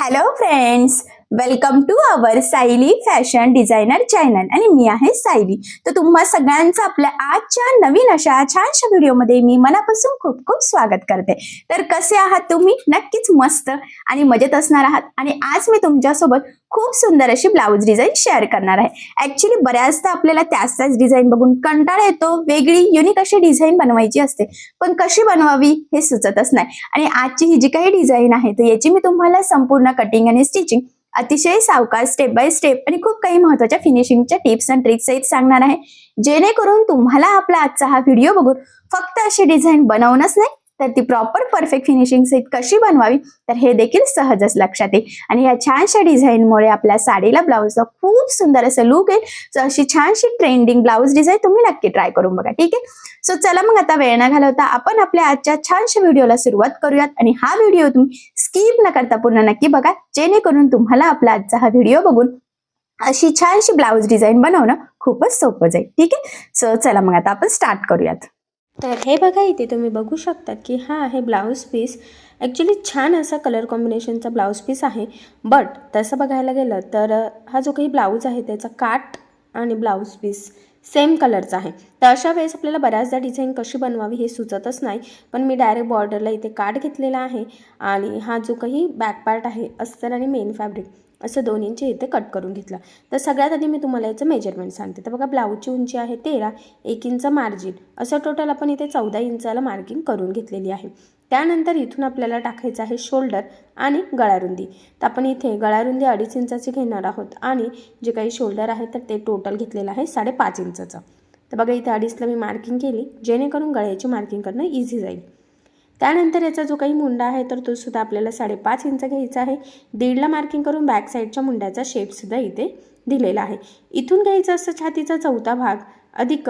Hello friends, welcome to our Sayali fashion designer channel आणि मी आहे सायली. तर तुम्हा सगळ्यांचं आपल्या आजच्या नवीन अशा छानशा व्हिडिओमध्ये मी मनापासून खूप खूप स्वागत करते. तर कसे आहात तुम्ही? नक्कीच मस्त आणि मजेत असणार आहात. आणि आज मी तुमच्यासोबत खूप सुंदर अशी ब्लाऊज डिझाईन शेअर करणार आहे. ऍक्च्युली बऱ्याचदा आपल्याला त्याच डिझाईन बघून कंटाळा येतो, वेगळी युनिक अशी डिझाईन बनवायची असते, पण कशी बनवावी हे सुचतच नाही. आणि आजची ही जी काही डिझाईन आहे तर याची मी तुम्हाला संपूर्ण कटिंग आणि स्टिचिंग अतिशय सावकाश स्टेप बाय स्टेप आणि खूप काही महत्त्वाच्या फिनिशिंगच्या टिप्स अँड ट्रिक्स सहित सांगणार आहे, जेणेकरून तुम्हाला आपला आजचा हा व्हिडिओ बघून फक्त अशी डिझाईन बनवणंच नाही तर ती प्रॉपर परफेक्ट फिनिशिंग सहित कशी बनवावी तर हे देखील सहजच लक्षात येईल. आणि या छानशा डिझाईनमुळे आपल्या साडीला ब्लाऊजला खूप सुंदर असं लुक येईल. सो अशी छानशी ट्रेंडिंग ब्लाऊज डिझाईन तुम्ही नक्की ट्राय करून बघा. ठीक आहे, सो चला मग आता वेळ न घालवता आपण आपल्या आजच्या छानशा व्हिडिओला सुरुवात करूयात. आणि हा व्हिडिओ तुम्ही स्किप न करता पूर्ण नक्की बघा, जेणेकरून तुम्हाला आपला आजचा हा व्हिडिओ बघून अशी छानशी ब्लाऊज डिझाईन बनवणं खूपच सोपं जाईल. ठीक आहे, सो चला मग आता आपण स्टार्ट करूयात. तर हे बघा, इथे तुम्ही बघू शकतात की हा आहे ब्लाऊज पीस. ॲक्च्युली छान असा कलर कॉम्बिनेशनचा ब्लाऊज पीस आहे. बट तसं बघायला गेलं तर हा जो काही ब्लाऊज आहे त्याचा काठ आणि ब्लाऊज पीस सेम कलरचा आहे. तर अशा वेळेस आपल्याला बऱ्याचदा डिझाईन कशी बनवावी हे सुचतच नाही. पण मी डायरेक्ट बॉर्डरला इथे काठ घेतलेला आहे आणि हा जो काही बॅक पार्ट आहे अस्तर आणि मेन फॅब्रिक असं दोन्हींचे इथे कट करून घेतलं. तर सगळ्यात आधी मी तुम्हाला याचं मेजरमेंट सांगते. तर बघा, ब्लाऊजची उंची आहे 13, 1 इंच मार्जिन, असं टोटल आपण इथे 14 इंचाला मार्किंग करून घेतलेली आहे. त्यानंतर इथून आपल्याला टाकायचं आहे शोल्डर आणि गळारुंदी. तर आपण इथे गळारुंदी 2.5 इंचाची घेणार आहोत आणि जे काही शोल्डर आहे तर ते टोटल घेतलेलं आहे 5.5 इंचाचं. तर बघा, इथे 2.5ला मी मार्किंग केली, जेणेकरून गळ्याची मार्किंग करणं इझी जाईल. त्यानंतर याचा जो काही मुंडा आहे तर तो सुद्धा आपल्याला 5.5 इंच घ्यायचा आहे. 1.5ला मार्किंग करून बॅक साईडच्या मुंड्याचा शेपसुद्धा इथे दिलेला आहे. इथून घ्यायचं असं छातीचा चौथा भाग अधिक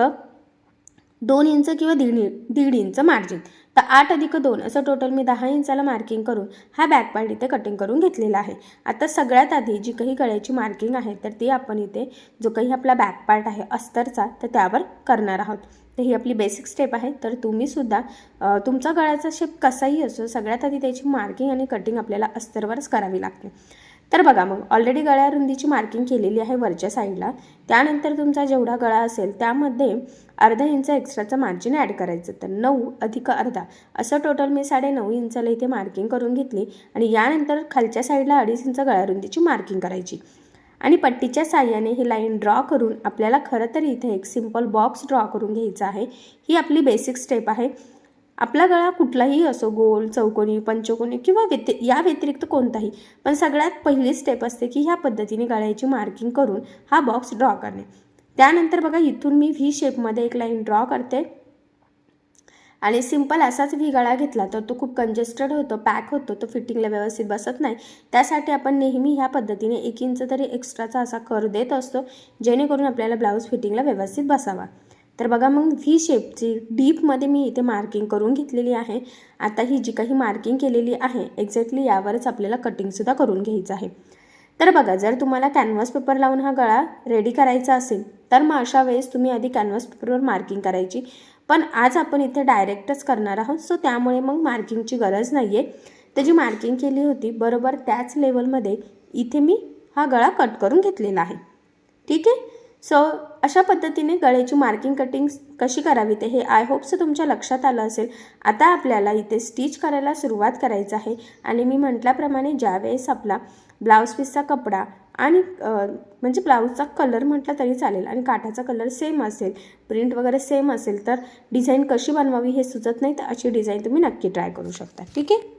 2 इंच किंवा 1.5 इंच मार्जिन. तर 8 अधिक 2 असं टोटल मी 10 इंचाला मार्किंग करून हा बॅक पार्ट इथे कटिंग करून घेतलेला आहे. आता सगळ्यात आधी जी काही गळ्याची मार्किंग आहे तर ती आपण इथे जो काही आपला बॅक पार्ट आहे अस्तरचा तर त्यावर करणार आहोत. तर ही आपली बेसिक स्टेप आहे. तर तुम्हीसुद्धा तुमचा गळ्याचा शेप कसाही असो, सगळ्यात आधी त्याची मार्किंग आणि कटिंग आपल्याला अस्तरवरच करावी लागते. तर बघा, मग ऑलरेडी गळ्या रुंदीची मार्किंग केलेली आहे वरच्या साईडला. त्यानंतर तुमचा जेवढा गळा असेल त्यामध्ये अर्धा इंच एक्स्ट्राचं मार्जिन ॲड करायचं. तर 9 अधिक अर्धा असं टोटल मी 9.5 इंचाला इथे मार्किंग करून घेतली. आणि यानंतर खालच्या साईडला 2.5 इंच गळ्या रुंदीची मार्किंग करायची आणि पट्टीच्या साह्याने ही लाईन ड्रॉ करून आपल्याला खरं तर इथे एक सिम्पल बॉक्स ड्रॉ करून घ्यायचा आहे. ही आपली बेसिक स्टेप आहे. आपला गळा कुठलाही असो, गोल, चौकोनी, पंचकोनी किंवा या व्यतिरिक्त कोणताही, पण सगळ्यात पहिली स्टेप असते की ह्या पद्धतीने गळ्याची मार्किंग करून हा बॉक्स ड्रॉ करणे. त्यानंतर बघा, इथून मी व्ही शेपमध्ये एक लाईन ड्रॉ करते आणि सिंपल असाच व्ही गळा घेतला तर तो खूप कंजेस्टेड होतो, पॅक होतो, तो फिटिंगला व्यवस्थित बसत नाही. त्यासाठी आपण नेहमी ह्या पद्धतीने 1 इंच तरी एक्स्ट्राचा असा कर देत असतो, जेणेकरून आपल्याला ब्लाऊज फिटिंगला व्यवस्थित बसावा. तर बघा, मग व्ही शेपची डीपमध्ये मी इथे मार्किंग करून घेतलेली आहे. आता ही जी काही मार्किंग केलेली आहे एक्झॅक्टली यावरच आपल्याला कटिंगसुद्धा करून घ्यायचं आहे. तर बघा, जर तुम्हाला कॅनव्हास पेपर लावून हा गळा रेडी करायचा असेल तर मग अशा वेळेस तुम्ही आधी कॅनव्हास पेपरवर मार्किंग करायची. पण आज आपण इथे डायरेक्टच करणार आहोत, सो त्यामुळे मग मार्किंगची गरज नाही आहे. तर जी मार्किंग केली होती बरोबर त्याच लेवलमध्ये इथे मी हा गळा कट करून घेतलेला आहे. ठीक आहे, सो अशा पद्धतीने गळ्याची मार्किंग कटिंग कशी करावी ते हे आय होप्स तुमच्या लक्षात आलं असेल. आता आपल्याला इथे स्टिच करायला सुरुवात करायचं आहे. आणि मी म्हटल्याप्रमाणे ज्यावेळेस आपला ब्लाऊज पीसचा कपडा आणि म्हणजे ब्लाऊजचा कलर म्हटलं तरी चालेल आणि काठाचा कलर सेम असेल, प्रिंट वगैरे सेम असेल तर डिझाईन कशी बनवावी हे सुचत नाही, तर अशी डिझाईन तुम्ही नक्की ट्राय करू शकता. ठीक आहे,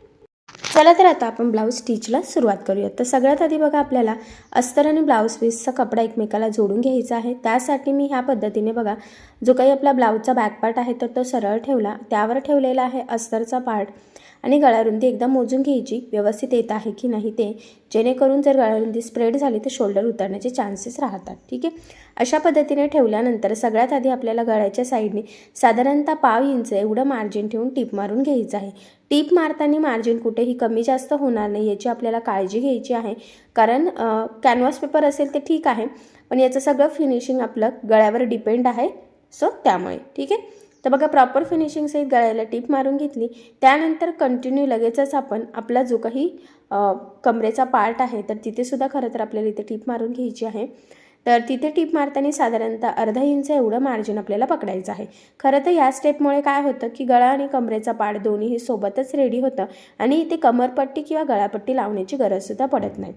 चला तर आता आपण ब्लाऊज स्टिचला सुरुवात करूयात. तर सगळ्यात आधी बघा, आपल्याला अस्तर आणि ब्लाऊज पीसचा कपडा एकमेकाला जोडून घ्यायचा आहे. त्यासाठी मी ह्या पद्धतीने बघा, जो काही आपला ब्लाऊजचा बॅक पार्ट आहे तर तो सरळ ठेवला, त्यावर ठेवलेला आहे अस्तरचा पार्ट आणि गळारुंदी एकदा मोजून घ्यायची व्यवस्थित येत आहे की नाही ते, जेणेकरून जर गळारुंदी स्प्रेड झाली तर शोल्डर उतरण्याचे चान्सेस राहतात. ठीक आहे, अशा पद्धतीने ठेवल्यानंतर सगळ्यात आधी आपल्याला गळ्याच्या साईडने साधारणतः 1/2 इंच एवढं मार्जिन ठेवून टीप मारून घ्यायचं आहे. टीप मारताना मार्जिन कुठेही कमी जास्त होणार नाही याची आपल्याला काळजी घ्यायची आहे. कारण कॅनव्हास पेपर असेल ते ठीक आहे, पण याचं सगळं फिनिशिंग आपलं गळ्यावर डिपेंड आहे, सो त्यामुळे. ठीक आहे, तर बघा प्रॉपर फिनिशिंग सहित गळ्याला टीप मारून घेतली. त्यानंतर कंटिन्यू लगेचच आपण आपला जो काही कमरेचा पार्ट आहे तर तिथे सुद्धा खरं तर आपल्याला इथे टीप मारून घ्यायची आहे. तर तिथे टीप मारताना साधारणतः अर्धा इंच एवढं मार्जिन आपल्याला पकडायचं आहे. खरं तर या स्टेपमुळे काय होतं की गळा आणि कमरेचा पार्ट दोन्हीही सोबतच रेडी होतं आणि इथे कमरपट्टी किंवा गळापट्टी लावण्याची गरजसुद्धा पडत नाही.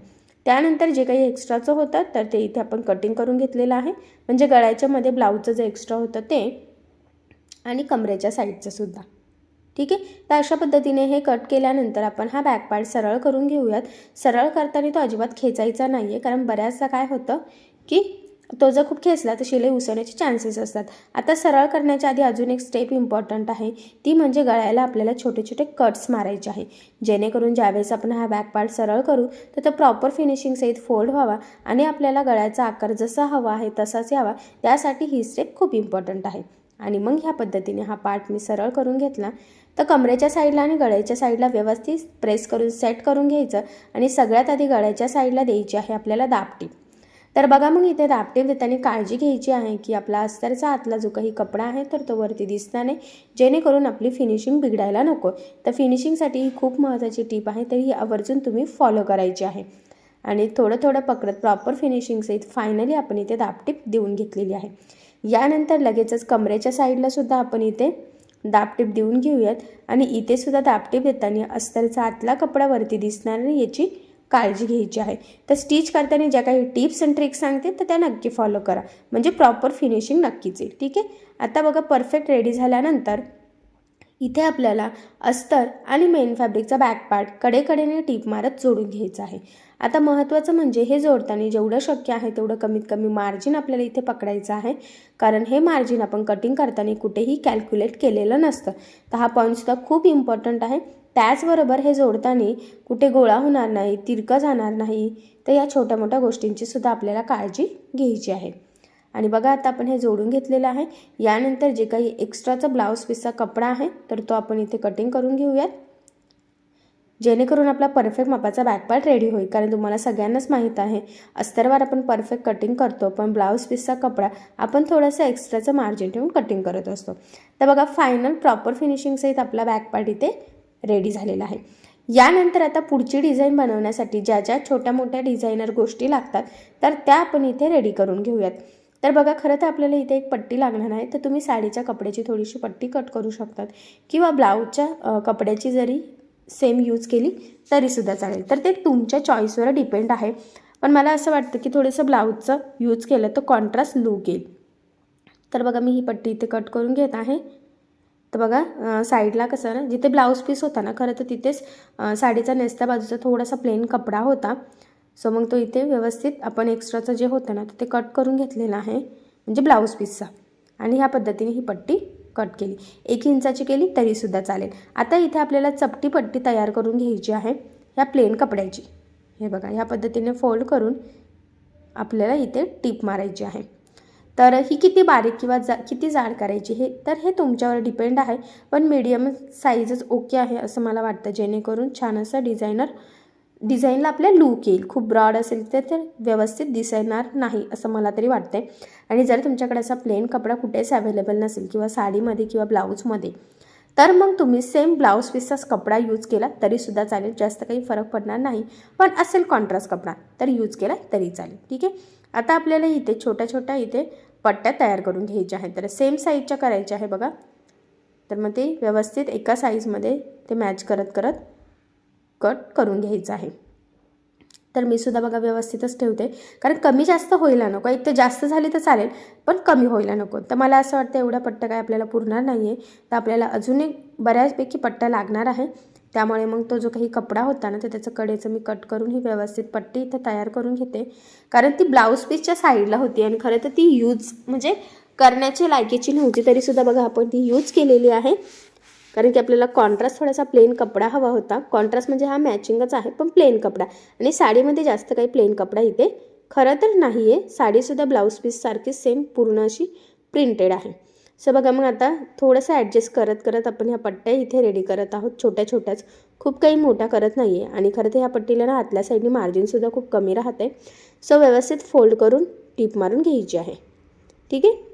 त्यानंतर जे काही एक्स्ट्राचं होतं तर ते इथे आपण कटिंग करून घेतलेलं आहे. म्हणजे गळ्याच्या मध्ये ब्लाऊजचं जे एक्स्ट्रा होतं ते आणि कमरेच्या साईडचं सुद्धा. ठीक आहे. तर अशा पद्धतीने हे कट केल्यानंतर आपण हा बॅक पार्ट सरळ करून घेऊयात. सरळ करताना तो अजिबात खेचायचा नाही आहे, कारण बऱ्याचदा काय होतं की तो जर खूप खेचला तर शिलाई उसवण्याचे चान्सेस असतात. आता सरळ करण्याच्या आधी अजून एक स्टेप इम्पॉर्टंट आहे, ती म्हणजे गळ्याला आपल्याला छोटे छोटे कट्स मारायचे आहे, जेणेकरून ज्यावेळेस आपण हा बॅक पार्ट सरळ करू तर तो प्रॉपर फिनिशिंग सहित फोल्ड व्हावा आणि आपल्याला गळ्याचा आकार जसा हवा आहे तसाच यावा. त्यासाठी ही स्टेप खूप इम्पॉर्टंट आहे. आणि मग ह्या पद्धतीने हा पार्ट मी सरळ करून घेतला. तर कमरेच्या साईडला आणि गळ्याच्या साईडला व्यवस्थित प्रेस करून सेट करून घ्यायचं आणि सगळ्यात आधी गळ्याच्या साईडला द्यायची आहे आपल्याला दाबटीप. तर बघा मग इथे दाबटीप देताना काळजी घ्यायची आहे की आपला अस्तरचा आतला जो काही कपडा आहे तर तो वरती दिसणार नाही, जेणेकरून आपली फिनिशिंग बिघडायला नको. तर फिनिशिंगसाठी ही खूप महत्त्वाची टीप आहे, तर ही आवर्जून तुम्ही फॉलो करायची आहे. आणि थोडं थोडं पकडत प्रॉपर फिनिशिंग सहित फायनली आपण इथे दाबटीप देऊन घेतलेली आहे. यानंतर लगेचच कमरेच्या साईडला सुद्धा आपण इथे दाबटीप देऊन घेऊयात आणि इथे सुद्धा दाबटीप देताना अस्तरचा आतला कपडा वरती दिसणार नाही याची काळजी घ्यायची आहे. तर स्टिच करताना ज्या काही टिप्स अँड ट्रिक्स सांगते तर त्या नक्की फॉलो करा, म्हणजे प्रॉपर फिनिशिंग नक्कीच येईल. ठीक आहे. आता बघा परफेक्ट रेडी झाल्यानंतर इथे आपल्याला अस्तर आणि मेन फॅब्रिकचा बॅक पार्ट कडेकडेने टीप मारत जोडून घ्यायचं आहे. आता महत्त्वाचं म्हणजे हे जोडताना जेवढं शक्य आहे तेवढं कमीत कमी मार्जिन आपल्याला इथे पकडायचं आहे, कारण हे मार्जिन आपण कटिंग करताना कुठेही कॅल्क्युलेट केलेलं नसतं. तर हा पॉईंटसुद्धा खूप इम्पॉर्टंट आहे. त्याचबरोबर हे जोडताना कुठे गोळा होणार नाही, तिरकं जाणार नाही, तर या छोट्या मोठ्या गोष्टींची सुद्धा आपल्याला काळजी घ्यायची आहे. आणि बघा आता आपण हे जोडून घेतलेलं आहे. यानंतर जे काही एक्स्ट्राचा ब्लाऊज पीसचा कपडा आहे तर तो आपण इथे कटिंग करून घेऊयात, जेणेकरून आपला परफेक्ट मापाचा बॅक पार्ट रेडी होईल. कारण तुम्हाला सगळ्यांनाच माहीत आहे अस्तरवर आपण परफेक्ट कटिंग करतो, पण ब्लाऊज पीसचा कपडा आपण थोडंसं एक्स्ट्राचं मार्जिन ठेवून कटिंग करत असतो. तर बघा फायनल प्रॉपर फिनिशिंग सहित आपला बॅक पार्ट इथे रेडी झालेला आहे. यानंतर आता पुढची डिझाईन बनवण्यासाठी ज्या ज्या छोट्या मोठ्या डिझायनर गोष्टी लागतात तर त्या आपण इथे रेडी करून घेऊयात. तर बघा खरं तर आपल्याला इथे एक पट्टी लागणार आहे, तर तुम्ही साडीच्या कपड्याची थोडीशी पट्टी कट करू शकतात किंवा ब्लाऊजच्या कपड्याची जरी सेम यूज केली तरीसुद्धा चालेल. तर ते तुमच्या चॉईसवर डिपेंड आहे, पण मला असं वाटतं की थोडंसं ब्लाऊजचं यूज केलं तर कॉन्ट्रास्ट लूक येईल. तर बघा मी ही पट्टी इथे कट करून घेत आहे. तर बघा साईडला कसं ना, जिथे ब्लाऊज पीस होता ना खरं तर तिथेच साडीचा नेसत्या बाजूचा थोडासा प्लेन कपडा होता. सो मग तो इथे व्यवस्थित आपण एक्स्ट्राचं जे होतं ना ते कट करून घेतलेलं आहे, म्हणजे ब्लाऊज पीसचा. आणि ह्या पद्धतीने ही पट्टी कट केली, 1 इंचाची केली तरीसुद्धा चालेल. आता इथे आपल्याला चपटी पट्टी तयार करून घ्यायची आहे ह्या प्लेन कपड्याची. हे बघा ह्या पद्धतीने फोल्ड करून आपल्याला इथे टीप मारायची आहे. तर ही किती बारीक किंवा किती जाड करायची हे तुमच्यावर डिपेंड आहे, पण मीडियम साईजच ओके आहे असं मला वाटतं, जेणेकरून छान असं डिझाईनला आपल्या लूक येईल. खूप ब्रॉड असेल तर ते व्यवस्थित दिसणार नाही असं मला तरी वाटते. आणि जर तुमच्याकडे असा प्लेन कपडा कुठेच अवेलेबल नसेल किंवा साडीमध्ये किंवा ब्लाऊजमध्ये, तर मग तुम्ही सेम ब्लाऊज पीसचाच कपडा यूज केला तरीसुद्धा चालेल, जास्त काही फरक पडणार नाही. पण असेल कॉन्ट्रास्ट कपडा तर यूज केला तरी चालेल. ठीक आहे. आता आपल्याला इथे छोट्या छोट्या इथे पट्ट्या तयार करून घ्यायच्या आहेत, तर सेम साईजच्या करायच्या आहे बघा. तर मग ते व्यवस्थित एका साईजमध्ये ते मॅच करत करत कट करून घ्यायचं आहे. तर मी सुद्धा बघा व्यवस्थितच ठेवते, कारण कमी जास्त व्हायला नको. एक तर जास्त झाली तर चालेल पण कमी व्हायला नको. तर मला असं वाटतं एवढ्या पट्ट्या काय आपल्याला पुरणार नाही आहे, तर आपल्याला अजून एक बऱ्याचपैकी पट्ट्या लागणार आहे. त्यामुळे मग तो जो काही कपडा होता ना तर त्याचं कडेचं मी कट करून ही व्यवस्थित पट्टी इथे तयार करून घेते, कारण ती ब्लाऊज पीसच्या साईडला होती आणि खरं तर ती यूज म्हणजे करण्याची लायकीची नव्हती, तरीसुद्धा बघा आपण ती यूज केलेली आहे, कारण की आपल्याला कॉन्ट्रास्ट थोडासा प्लेन कपडा हवा होता. कॉन्ट्रास्ट म्हणजे हा मॅचिंगच आहे पण प्लेन कपडा, आणि साडीमध्ये जास्त काही प्लेन कपडा इथे खरं तर नाही आहे. साडीसुद्धा ब्लाऊज पीससारखी सेम पूर्ण अशी प्रिंटेड आहे. सो बघा मग आता थोडंसं ॲडजस्ट करत करत आपण ह्या पट्ट्या इथे रेडी करत आहोत, छोट्या छोट्याच, खूप काही मोठ्या करत नाही आहे. आणि खरं तर ह्या पट्टीला ना आतल्या साईडनी मार्जिनसुद्धा खूप कमी राहते. सो व्यवस्थित फोल्ड करून टीप मारून घ्यायची आहे. ठीक आहे.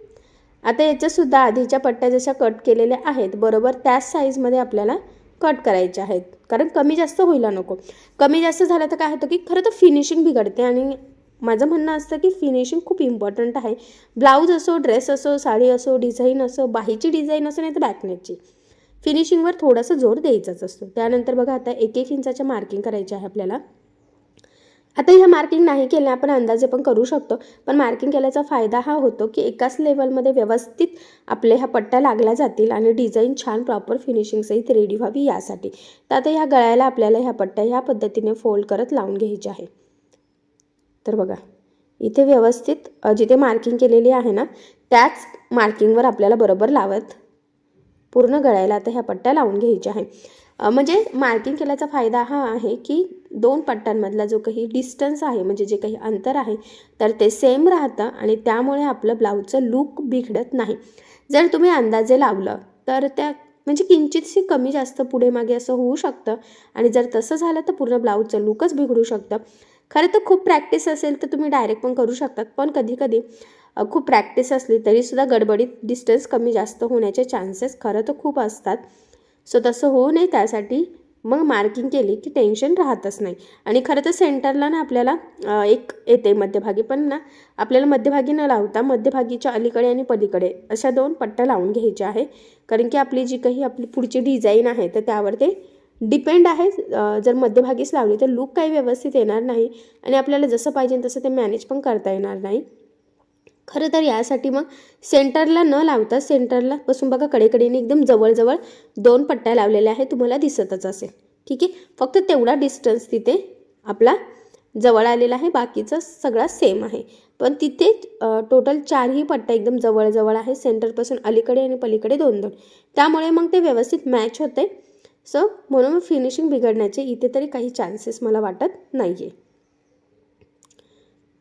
आता याच्यासुद्धा आधीच्या पट्ट्या जशा कट केलेल्या आहेत बरोबर त्याच साईजमध्ये आपल्याला कट करायचे आहेत, कारण कमी जास्त व्हायला नको. कमी जास्त झालं तर काय होतं की खरं तर फिनिशिंग बिघडते. आणि माझं म्हणणं असतं की फिनिशिंग खूप इम्पॉर्टंट आहे. ब्लाऊज असो, ड्रेस असो, साडी असो, डिझाईन असो, बाहीची डिझाईन असो नाही तर बॅकनेकची, फिनिशिंगवर थोडासा जोर द्यायचाच असतो. त्यानंतर बघा आता 1-1 इंचाच्या मार्किंग करायची आहे आपल्याला. आता ह्या मार्किंग नाही केल्या आपण अंदाजे पण करू शकतो, पण मार्किंग केल्याचा फायदा हा होतो की एकाच लेवलमध्ये व्यवस्थित आपले ह्या पट्ट्या लागल्या जातील आणि डिझाईन छान प्रॉपर फिनिशिंगसहित रेडी व्हावी यासाठी. तर आता ह्या गळ्याला आपल्याला ह्या पट्ट्या ह्या पद्धतीने फोल्ड करत लावून घ्यायच्या आहे. तर बघा इथे व्यवस्थित जिथे मार्किंग केलेली आहे ना त्याच मार्किंगवर आपल्याला बरोबर लावत पूर्ण गळ्याला आता ह्या पट्ट्या लावून घ्यायच्या आहे. म्हणजे मार्किंग केल्याचा फायदा हा आहे की 2 पट्ट्यांमधला जो काही डिस्टन्स आहे म्हणजे जे काही अंतर आहे तर ते सेम राहतं आणि त्यामुळे आपलं ब्लाऊजचं लूक बिघडत नाही. जर तुम्ही अंदाजे लावलं तर त्या म्हणजे किंचितशी कमी जास्त पुढे मागे असं होऊ शकतं आणि जर तसं झालं तर पूर्ण ब्लाऊजचं लूकच बिघडू शकतं. खरं तर खूप प्रॅक्टिस असेल तर तुम्ही डायरेक्ट पण करू शकतात, पण कधी खूप प्रॅक्टिस असली तरीसुद्धा गडबडीत डिस्टन्स कमी जास्त होण्याचे चान्सेस खरं तर खूप असतात. सो तसं होऊ नये त्यासाठी मग मार्किंग केली की टेन्शन राहतच नाही. आणि खरं तर सेंटरला ना आपल्याला एक येते मध्यभागी, पण ना आपल्याला मध्यभागी न लावता मध्यभागीच्या अलीकडे आणि पलीकडे अशा 2 पट्ट्या लावून घ्यायच्या आहे, कारण की आपली जी काही आपली पुढची डिझाईन आहे तर त्यावर ते डिपेंड आहे. जर मध्यभागीच लावली तर लूक काही व्यवस्थित येणार नाही आणि आपल्याला जसं पाहिजे तसं ते मॅनेज पण करता येणार नाही. खरं तर यासाठी मग सेंटरला न लावता सेंटरला बसून बघा कडेकडेने एकदम जवळजवळ 2 पट्ट्या लावलेल्या आहेत, तुम्हाला दिसतच असेल. ठीक आहे, फक्त तेवढा डिस्टन्स तिथे आपला जवळ आलेला आहे, बाकीचं सगळा सेम आहे. पण तिथे टोटल 4ही पट्ट्या एकदम जवळजवळ आहे, सेंटरपासून अलीकडे आणि पलीकडे 2-2. त्यामुळे मग ते व्यवस्थित मॅच होते. सो म्हणून फिनिशिंग बिघडण्याचे इथे तरी काही चान्सेस मला वाटत नाही आहे.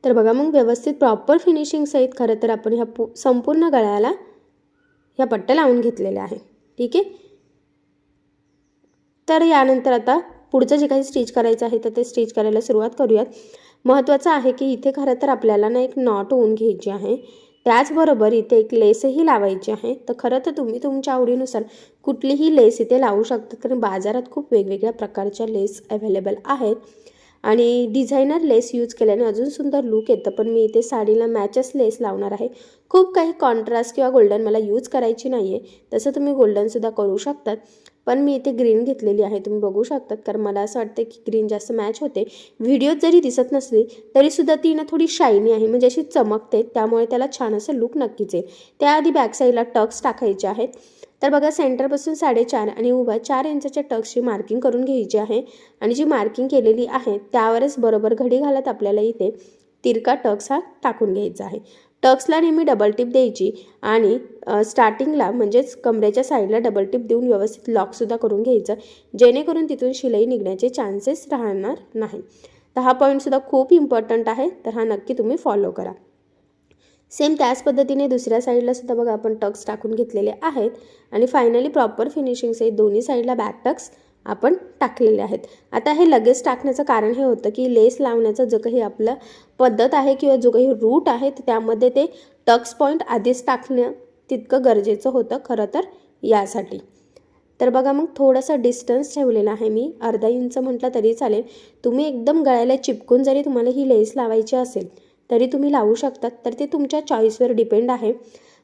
तर बघा मग व्यवस्थित प्रॉपर फिनिशिंगसहित खरं तर आपण ह्या संपूर्ण गळ्याला ह्या पट्ट्या लावून घेतलेल्या आहे. ठीक आहे, तर यानंतर आता पुढचं जे काही स्टिच करायचं आहे तर ते स्टिच करायला सुरुवात करूयात. महत्त्वाचं आहे की इथे खरं तर आपल्याला ना एक नॉट होऊन घ्यायची आहे, त्याचबरोबर इथे एक लेसही लावायची आहे. तर खरं तर तुम्ही तुमच्या आवडीनुसार कुठलीही लेस इथे लावू शकतात, कारण बाजारात खूप वेगवेगळ्या प्रकारच्या लेस अवेलेबल आहेत आणि डिझायनर लेस यूज केल्याने अजून सुंदर लूक येतं. पण मी इथे साडीला मॅचच लेस लावणार आहे. खूप काही कॉन्ट्रास्ट किंवा गोल्डन मला यूज करायची नाही आहे, तसं तुम्ही गोल्डनसुद्धा करू शकतात. पण मी इथे ग्रीन घेतलेली आहे, तुम्ही बघू शकतात, कारण मला असं वाटतं की ग्रीन जास्त मॅच होते. व्हिडिओत जरी दिसत नसली तरीसुद्धा ती ना थोडी शायनी आहे, म्हणजे अशी चमकते, त्यामुळे त्याला छान असं लूक नक्कीच येईल. त्याआधी बॅक साईडला टक्स टाकायचे आहेत. तर बघा सेंटरपासून 4.5 आणि उभ्या 4 इंचाच्या टक्सची मार्किंग करून घ्यायची आहे आणि जी मार्किंग केलेली आहे त्यावरच बरोबर घडी घालत आपल्याला इथे तिरका टक्स हा टाकून घ्यायचा आहे. टक्सला नेहमी डबल टिप द्यायची आणि स्टार्टिंगला म्हणजेच कमरेच्या साईडला डबल टिप देऊन व्यवस्थित लॉकसुद्धा करून घ्यायचं, जेणेकरून तिथून शिलाई निघण्याचे चान्सेस राहणार नाही. तर हा पॉईंटसुद्धा खूप इम्पॉर्टंट आहे, तर हा नक्की तुम्ही फॉलो करा. सेम त्याच पद्धतीने दुसऱ्या साईडला सुद्धा बघा आपण टक्स टाकून घेतलेले आहेत आणि फायनली प्रॉपर फिनिशिंगसहित दोन्ही साईडला बॅक टक्स आपण टाकलेले आहेत. आता हे लगेच टाकण्याचं कारण हे होतं की लेस लावण्याचं जो काही आपलं पद्धत आहे किंवा जो काही रूट आहे त्यामध्ये ते टक्स पॉईंट आधीच टाकणं तितकं गरजेचं होतं खरं तर यासाठी. तर बघा मग थोडंसं डिस्टन्स ठेवलेला आहे मी, अर्धा इंच म्हटलं तरी चालेल. तुम्ही एकदम गळ्याला चिपकून जरी तुम्हाला ही लेस लावायची असेल तरी तुम्ही लावू शकतात, तर ते तुमच्या चॉईसवर डिपेंड आहे.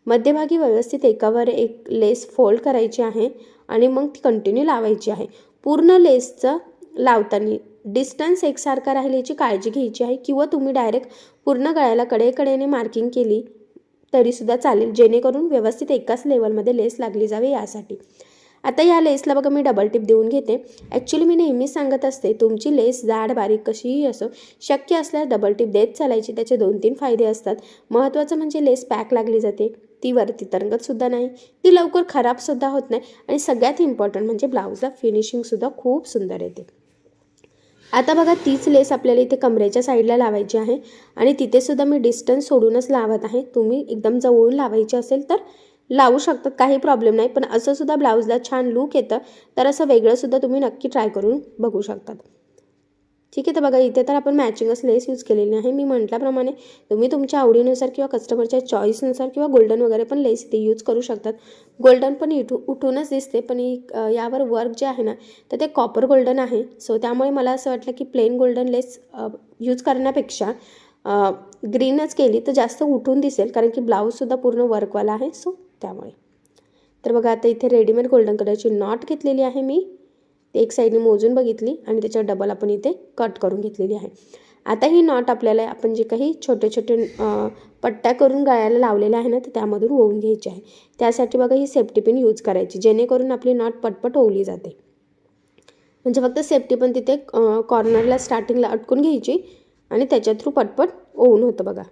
मध्यभागी व्यवस्थित एकावर एक लेस फोल्ड करायची आहे आणि मग ती कंटिन्यू लावायची आहे. पूर्ण लेसचं लावताना डिस्टन्स एकसारखा राहील याची काळजी घ्यायची आहे, किंवा तुम्ही डायरेक्ट पूर्ण गळ्याला कडेकडेने मार्किंग केली तरीसुद्धा चालेल, जेणेकरून व्यवस्थित एकाच लेवलमध्ये लेस लागली जावी यासाठी. आता या लेसला बघा मी डबल टिप देऊन घेते. ॲक्च्युली मी नेहमीच सांगत असते तुमची लेस जाड बारीक कशीही असो, शक्य असल्यास डबल टिप देत चालायची. त्याचे 2-3 फायदे असतात. महत्त्वाचं म्हणजे लेस पॅक लागली जाते, ती वरती तरंगतसुद्धा नाही, ती लवकर खराबसुद्धा होत नाही आणि सगळ्यात इम्पॉर्टंट म्हणजे ब्लाऊजला फिनिशिंगसुद्धा खूप सुंदर येते. आता बघा तीच लेस आपल्याला इथे कमरेच्या साईडला लावायची आहे आणि तिथेसुद्धा मी डिस्टन्स सोडूनच लावत आहे. तुम्ही एकदम जवळून लावायची असेल तर लावू शकतात, काही प्रॉब्लेम नाही. पण असं सुद्धा ब्लाऊजला छान लूक येतं, तर असं वेगळंसुद्धा तुम्ही नक्की ट्राय करून बघू शकतात. ठीक आहे. तर बघा इथे तर आपण मॅचिंगच लेस यूज केलेली आहे. मी म्हटल्याप्रमाणे तुम्ही तुमच्या आवडीनुसार किंवा कस्टमरच्या चॉईसनुसार किंवा गोल्डन वगैरे पण लेस इथे यूज करू शकतात. गोल्डन पण उठूनच दिसते, पण यावर वर्क जे आहे ना तर ते कॉपर गोल्डन आहे. सो त्यामुळे मला असं वाटलं की प्लेन गोल्डन लेस यूज करण्यापेक्षा ग्रीनच केली तर जास्त उठून दिसेल, कारण की ब्लाऊजसुद्धा पूर्ण वर्कवाला आहे. सो त्यामुळे तर बघा आता इथे रेडीमेड गोल्डन कलरची नॉट घेतलेली आहे मी. एक साईडने मोजून बघितली आणि त्याच्या डबल आपण इथे कट करून घेतलेली आहे. आता ही नॉट आपल्याला आपण जे काही छोटे छोटे पट्ट्या करून गळ्याला लावलेल्या आहे ना तर त्यामधून ओवून घ्यायची आहे. त्यासाठी बघा ही सेफ्टी पिन यूज करायची, जेणेकरून आपली नॉट पटपट ओवली जाते. म्हणजे फक्त सेफ्टी पण तिथे कॉर्नरला स्टार्टिंगला अटकून घ्यायची आणि त्याच्या थ्रू पटपट ओवून होतं बघा.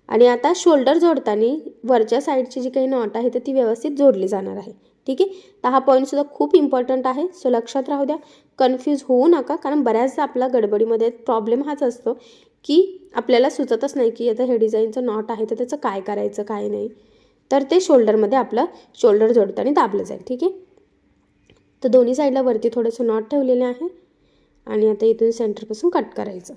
आणि आता शोल्डर जोडताना वरच्या साईडची जी काही नॉट आहे तर ती व्यवस्थित जोडली जाणार आहे. ठीक आहे. तर हा पॉईंटसुद्धा खूप इम्पॉर्टंट आहे. सो लक्षात राहू द्या, कन्फ्यूज होऊ नका, कारण बऱ्याचदा आपला गडबडीमध्ये प्रॉब्लेम हाच असतो की आपल्याला सुचतच नाही की आता हे डिझाईनचं नॉट आहे तर त्याचं काय करायचं काय नाही. तर ते शोल्डरमध्ये आपलं शोल्डर जोडताना दाबलं जाईल. ठीक आहे. तर दोन्ही साईडला वरती थोडंसं नॉट ठेवलेलं आहे आणि आता इथून सेंटरपासून कट करायचं.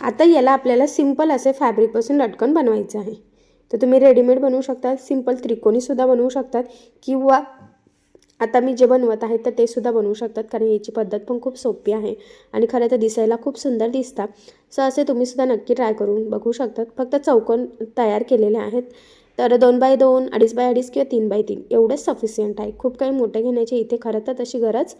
आता याला आपल्याला सिंपल असे फॅब्रिकपासून लटकन बनवायचं आहे. तर तुम्ही रेडीमेड बनवू शकता, सिंपल त्रिकोणीसुद्धा बनवू शकतात, किंवा आता मी जे बनवत आहे तर ते सुद्धा बनवू शकतात, कारण याची पद्धत पण खूप सोपी आहे आणि खरं तर दिसायला खूप सुंदर दिसतात. सो असे तुम्ही सुद्धा नक्की ट्राय करून बघू शकतात. फक्त चौकोन तयार केलेले आहेत, तर 2x2, 2.5x2 किंवा 3x3 एवढंच सफिशियंट आहे. खूप काही मोठे घेण्याची इथे खरं तर तशी गरज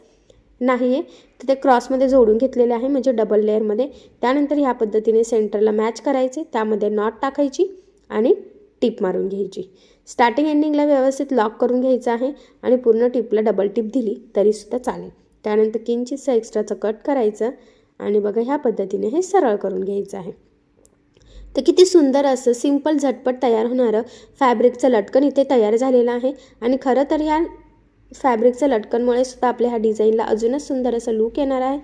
नाही आहे. तर ते क्रॉसमध्ये जोडून घेतलेले आहे, म्हणजे डबल लेअरमध्ये. त्यानंतर ह्या पद्धतीने सेंटरला मॅच करायचे, त्यामध्ये नॉट टाकायची आणि टिप मारून घ्यायची. स्टार्टिंग एंडिंगला व्यवस्थित लॉक करून घ्यायचं आहे आणि पूर्ण टिपला डबल टिप दिली तरीसुद्धा चालेल. त्यानंतर किंचितचं एक्स्ट्राचं कट करायचं आणि बघा ह्या पद्धतीने हे सरळ करून घ्यायचं आहे. तर किती सुंदर असं सिंपल झटपट तयार होणारं फॅब्रिकचं लटकन इथे तयार झालेलं आहे. आणि खरं तर ह्या फॅब्रिकचं लटकनमुळे सुद्धा आपल्या ह्या डिझाईनला अजूनच सुंदर असं लूक येणार आहे.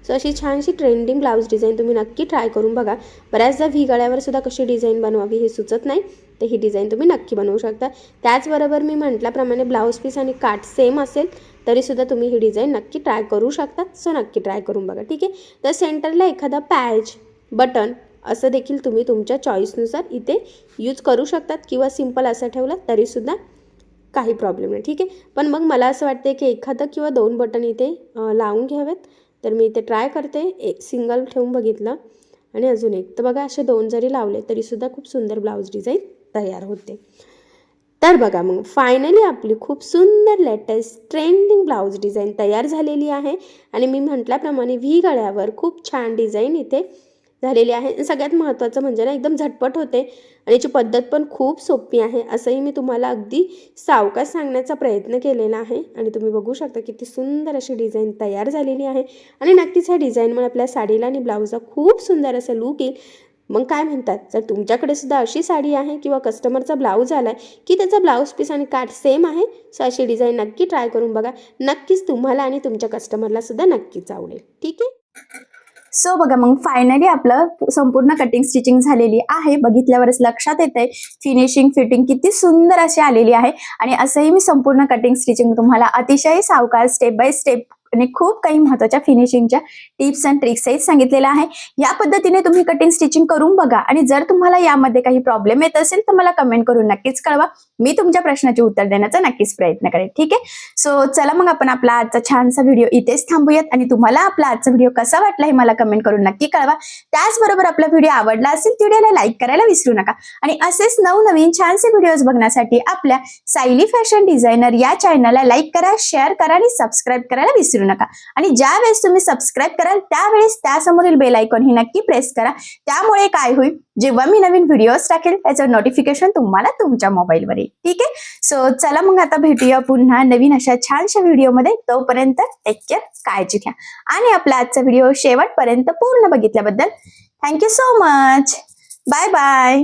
सो अशी छानशी ट्रेंडिंग ब्लाऊज डिझाईन तुम्ही नक्की ट्राय करून बघा. बऱ्याचदा व्ही गळ्यावर सुद्धा कशी डिझाईन बनवावी हे सुचत नाही, तर ही डिझाईन तुम्ही नक्की बनवू शकता. त्याचबरोबर मी म्हटल्याप्रमाणे ब्लाऊज पीस आणि काठ सेम असेल तरीसुद्धा तुम्ही ही डिझाईन नक्की ट्राय करू शकता. सो नक्की ट्राय करून बघा. ठीक आहे. तर सेंटरला एखादा पॅच, बटन असं देखील तुम्ही तुमच्या चॉईसनुसार इथे यूज करू शकतात, किंवा सिंपल असं ठेवलं तरीसुद्धा काही प्रॉब्लेम नाही. ठीक आहे. पण मग मला असं वाटते की एखादं किंवा 2 बटन इथे लावून घ्यावेत. तर मी इथे ट्राय करते. एक सिंगल ठेवून बघितलं आणि अजून एक. तर बघा असे 2 जरी लावले तरीसुद्धा खूप सुंदर ब्लाऊज डिझाईन तयार होते. तर बघा मग फायनली आपली खूप सुंदर लेटेस्ट ट्रेंडिंग ब्लाऊज डिझाईन तयार झालेली आहे. आणि मी म्हटल्याप्रमाणे व्ही गळ्यावर खूप छान डिझाईन इथे झालेली आहे. सगळ्यात महत्त्वाचं म्हणजे ना एकदम झटपट होते आणि याची पद्धत पण खूप सोपी आहे. असंही मी तुम्हाला अगदी सावकाश सांगण्याचा प्रयत्न केलेला आहे. आणि तुम्ही बघू शकता किती सुंदर अशी डिझाईन तयार झालेली आहे. आणि नक्कीच ह्या डिझाईनमुळे आपल्या साडीला आणि ब्लाऊजला खूप सुंदर असं लूक येईल. मग काय म्हणतात, जर तुमच्याकडे सुद्धा अशी साडी आहे किंवा कस्टमरचा ब्लाऊज आला आहे की त्याचा ब्लाऊज पीस आणि काठ सेम आहे, सो अशी डिझाईन नक्की ट्राय करून बघा. नक्कीच तुम्हाला आणि तुमच्या कस्टमरला सुद्धा नक्कीच आवडेल. ठीक आहे. सो बघा मग फायनली आपलं संपूर्ण कटिंग स्टिचिंग झालेली आहे. बघितल्यावरच लक्षात येते फिनिशिंग फिटिंग किती सुंदर अशी आलेली आहे. आणि असंही मी संपूर्ण कटिंग स्टिचिंग तुम्हाला अतिशय सावकाश स्टेप बाय स्टेप आणि खूप काही महत्त्वाच्या फिनिशिंगच्या टिप्स अँड ट्रिक्स सहित सांगितलेलं आहे. या पद्धतीने तुम्ही कटिंग स्टिचिंग करून बघा. आणि जर तुम्हाला यामध्ये काही प्रॉब्लेम येत असेल तर मला कमेंट करून नक्कीच कळवा. मी तुमच्या प्रश्नाचे उत्तर देण्याचा नक्कीच प्रयत्न करेन. ठीक आहे. सो चला मग आपण आपला आजचा छानसा व्हिडिओ इथेच थांबूयात. आणि तुम्हाला आपला आजचा व्हिडिओ कसा वाटला हे मला कमेंट करून नक्की कळवा. त्याचबरोबर आपला व्हिडिओ आवडला असेल व्हिडिओला लाईक करायला विसरू नका. आणि असेच नवनवीन छानसे व्हिडिओज बघण्यासाठी आपल्या सायली फॅशन डिझायनर या चॅनलला लाईक करा, शेअर करा आणि सबस्क्राईब करायला विसरू नका. आणि ज्या वेळेस तुम्ही सबस्क्राईब कराल त्यावेळेस त्यासमोरील बेल आयकॉन ही नक्की प्रेस करा. त्यामुळे काय होईल, जेव्हा मी नवीन व्हिडिओज टाकेल त्याचं नोटिफिकेशन तुम्हाला तुमच्या मोबाईलवर येईल. ठीक आहे. सो चला मग आता भेटूया पुन्हा नवीन अशा छानशा व्हिडिओमध्ये. तोपर्यंत टेक केअर, काळजी घ्या. आणि आपला आजचा व्हिडिओ शेवटपर्यंत पूर्ण बघितल्याबद्दल thank you so much. Bye bye.